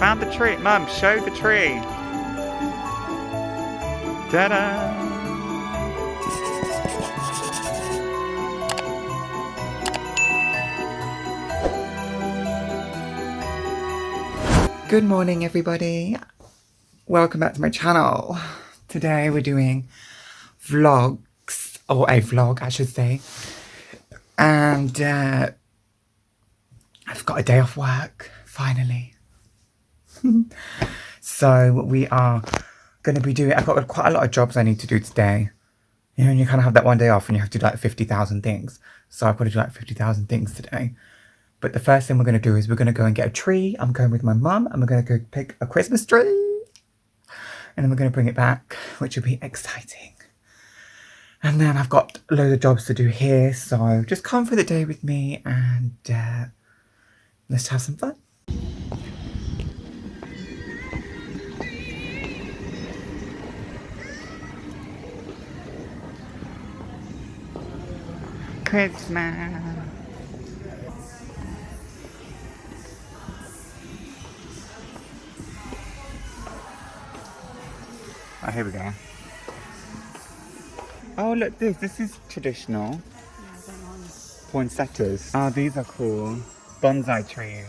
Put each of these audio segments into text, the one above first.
found the tree. Mum, show the tree. Ta-da! Good morning, everybody. Welcome back to my channel. Today we're doing vlogs, or a vlog, I should say. And I've got a day off work, finally. So we are going to be doing, I've got quite a lot of jobs I need to do today. You know, and you kind of have that one day off and you have to do like 50,000 things. So I've got to do like 50,000 things today. But the first thing we're going to do is we're going to go and get a tree. I'm going with my mum and we're going to go pick a Christmas tree. And then we're going to bring it back, which will be exciting. And then I've got loads of jobs to do here. So just come for the day with me and let's have some fun. Christmas. Oh, here we go. Oh, look, this is traditional. Yeah, I don't know. Poinsettias. Oh, these are cool. Bonsai trees.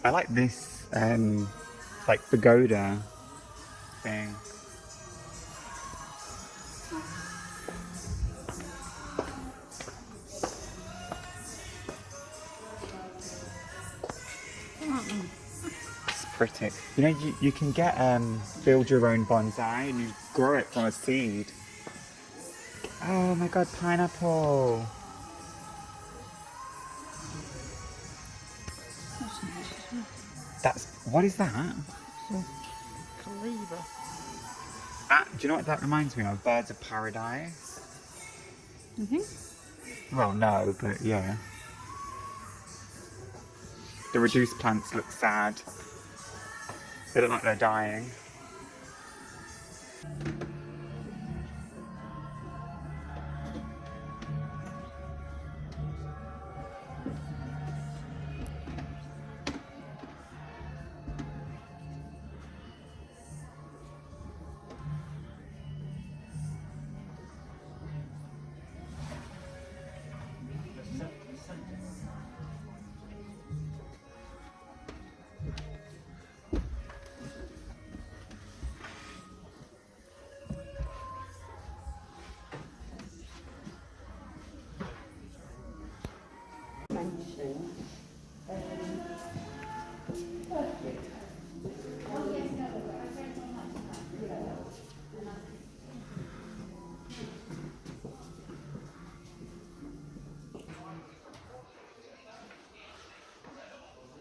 I like this, like pagoda thing. It's pretty. You know, you can get build your own bonsai and you grow it from a seed. Oh my god, pineapple. That's, what is that? Calibre. That, do you know what that reminds me of? Birds of paradise. Well, no, but yeah. The reduced plants look sad. They look like they're dying.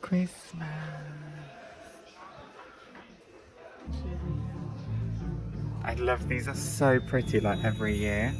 Christmas. I love these, are so pretty, like every year.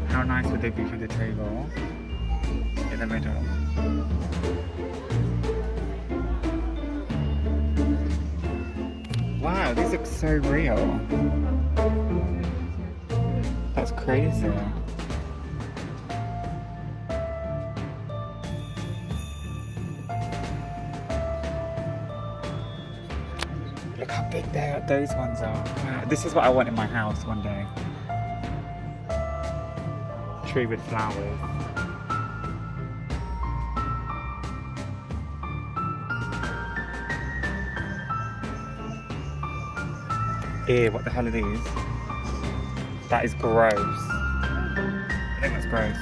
How nice would they be for the table? In the middle. Wow, these look so real. That's crazy. Look how big those ones are. Wow, this is what I want in my house one day. Tree with flowers. Ew, what the hell are these? That is gross. I think that's gross.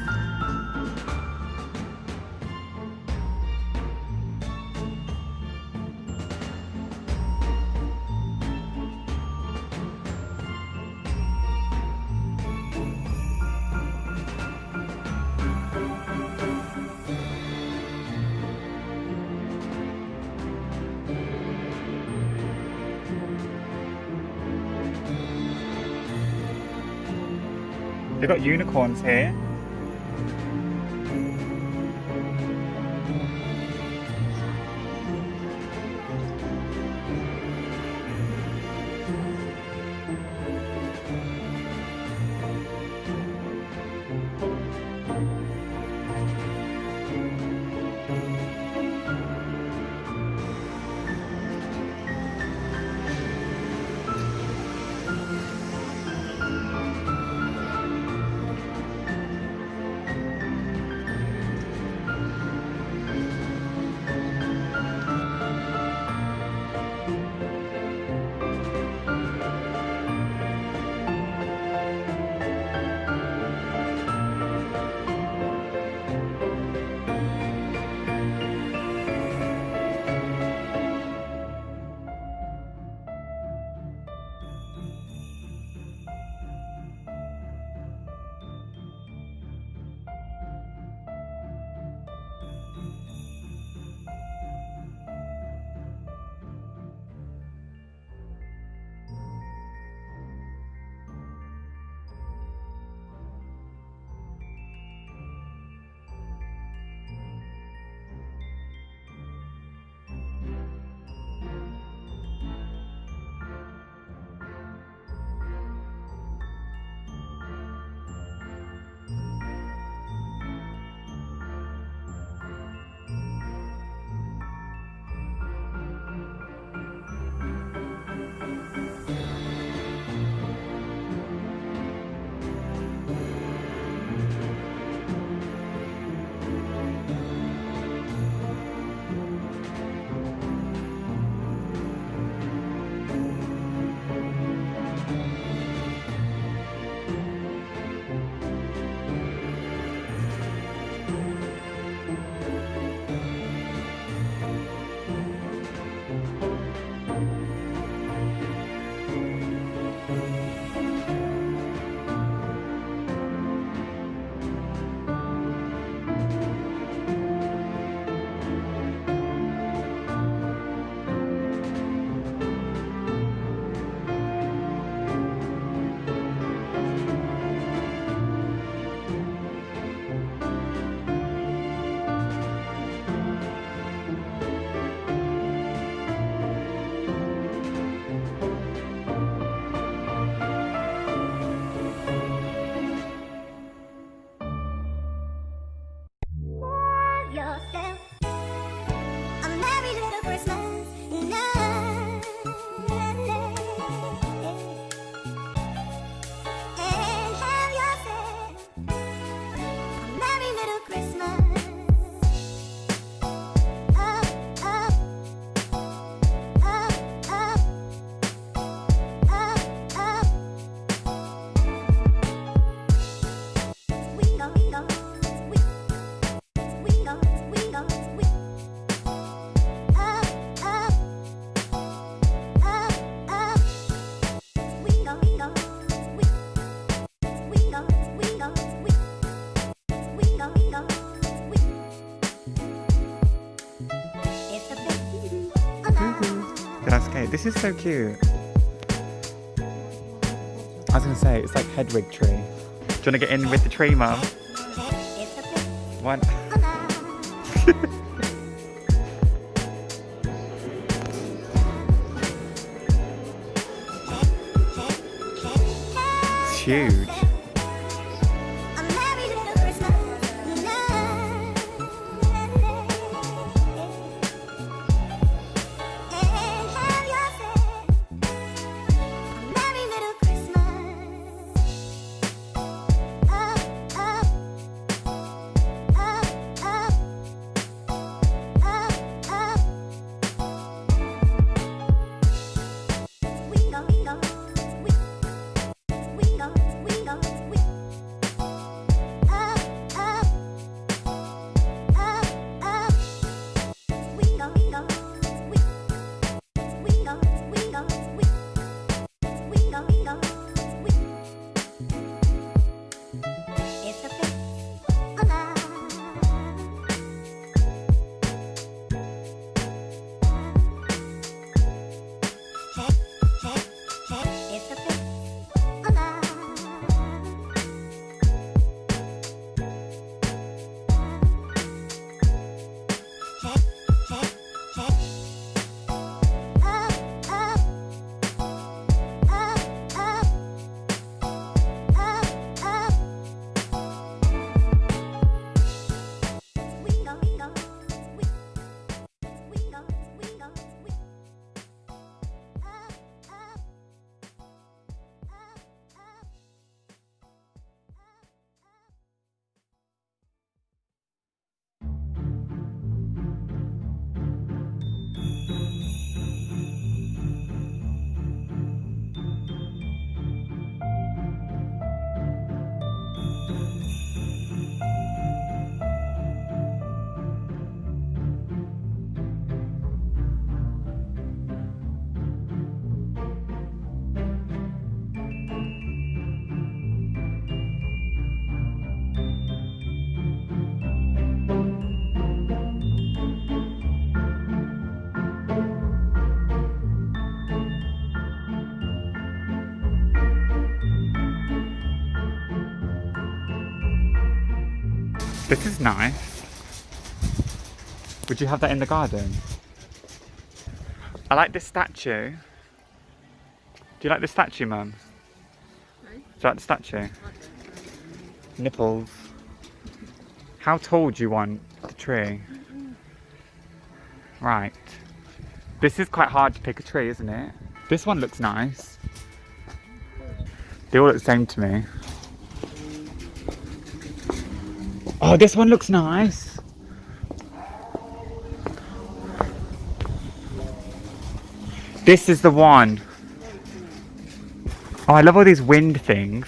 They've got unicorns here. This is so cute. I was gonna say, it's like Hedwig tree. Do you wanna get in with the tree, Mum? One. It's huge. This is nice. Would you have that in the garden? I like this statue. Do you like the statue, Mum? Do you like the statue? Nipples. How tall do you want the tree? Right. This is quite hard to pick a tree, isn't it? This one looks nice. They all look the same to me. Oh, this one looks nice. This is the one. Oh, I love all these wind things.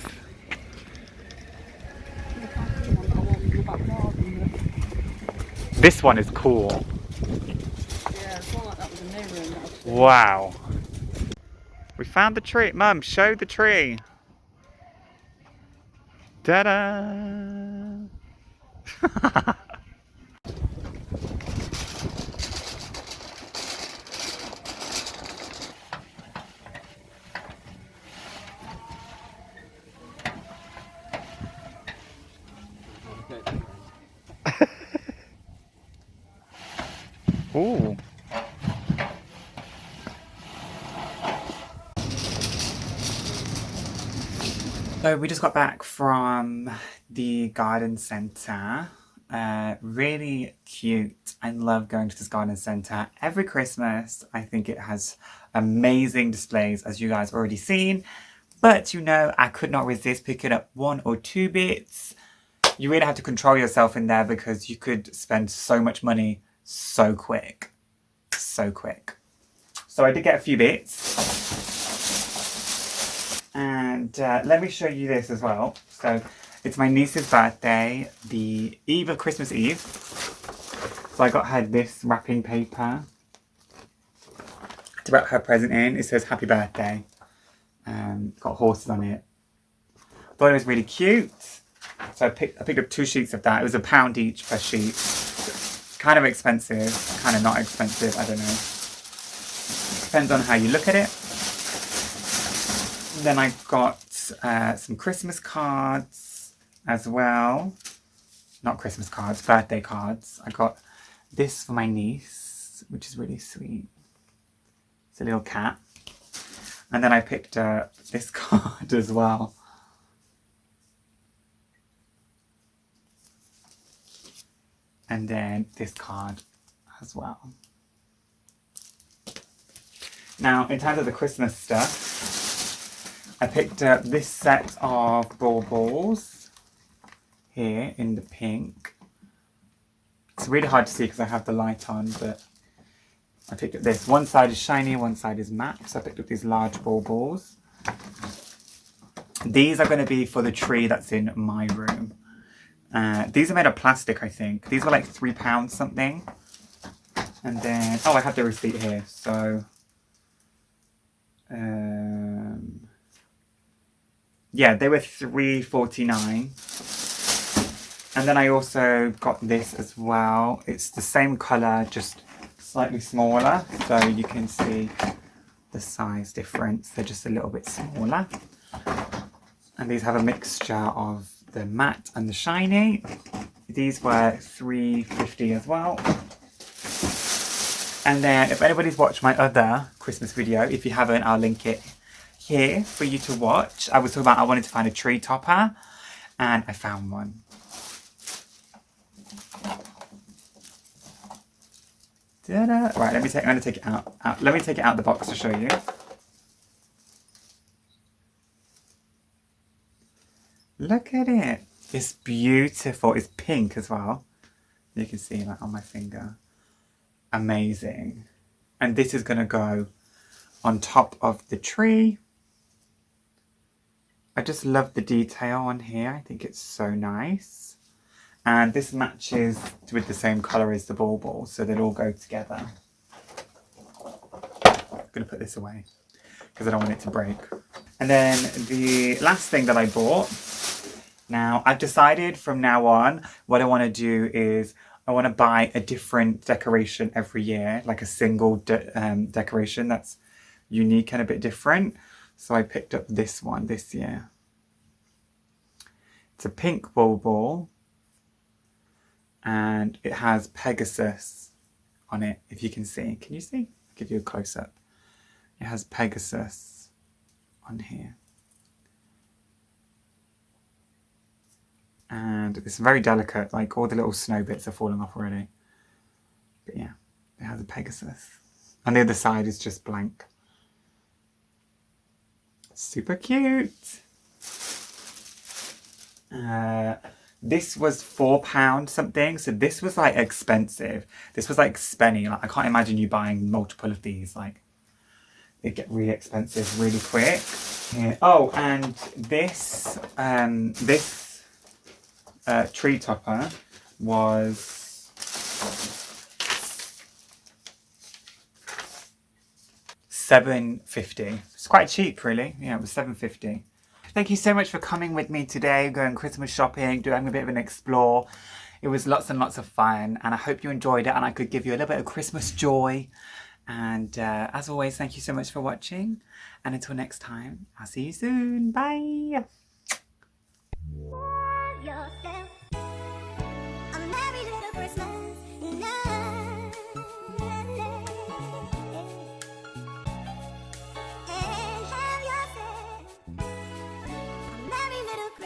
This one is cool. Wow. We found the tree. Mum, show the tree. Ta-da! Ooh. So we just got back from the garden centre. Really cute. I love going to this garden centre. Every Christmas, I think it has amazing displays, as you guys already seen. But you know, I could not resist picking up 1 or 2 bits. You really have to control yourself in there because you could spend so much money so quick. So quick. So I did get a few bits. And let me show you this as well. So it's my niece's birthday, the eve of Christmas Eve. So I got her this wrapping paper to wrap her present in. It says happy birthday. Got horses on it. Thought it was really cute. So I picked up 2 sheets of that. It was £1 each per sheet. Kind of expensive, kind of not expensive, I don't know. Depends on how you look at it. Then I got some Christmas cards as well. Not Christmas cards, birthday cards. I got this for my niece, which is really sweet. It's a little cat. And then I picked up this card as well. And then this card as well. Now, in terms of the Christmas stuff, I picked up this set of baubles here in the pink. It's really hard to see because I have the light on, but I picked up this. One side is shiny, one side is matte. So I picked up these large baubles. These are going to be for the tree that's in my room. These are made of plastic, I think. These were like £3 something. And then, oh, I have the receipt here. So, yeah, they were £3.49. And then I also got this as well. It's the same colour, just slightly smaller. So you can see the size difference. They're just a little bit smaller. And these have a mixture of the matte and the shiny. These were £3.50 as well. And then if anybody's watched my other Christmas video, if you haven't, I'll link it here for you to watch. I was talking about I wanted to find a tree topper and I found one. Ta-da. Right, I'm going to take it out. Let me take it out of the box to show you. Look at it. It's beautiful. It's pink as well. You can see that on my finger. Amazing. And this is going to go on top of the tree. I just love the detail on here. I think it's so nice. And this matches with the same colour as the bauble, so they'll all go together. I'm going to put this away because I don't want it to break. And then the last thing that I bought. Now, I've decided from now on, what I want to do is I want to buy a different decoration every year, like a single decoration that's unique and a bit different. So I picked up this one this year. It's a pink bauble and it has Pegasus on it, if you can see. Can you see? I'll give you a close-up. It has Pegasus on here. And it's very delicate, like all the little snow bits are falling off already. But yeah, it has a Pegasus. On the other side is just blank. Super cute. This was £4 something, so this was like expensive. This was like spenny. Like I can't imagine you buying multiple of these. Like they get really expensive really quick. Yeah. Oh, and this tree topper was £7.50. It's quite cheap, really. Yeah, it was £7.50. Thank you so much for coming with me today, going Christmas shopping, doing a bit of an explore. It was lots and lots of fun, and I hope you enjoyed it and I could give you a little bit of Christmas joy. And as always, thank you so much for watching. And until next time, I'll see you soon. Bye.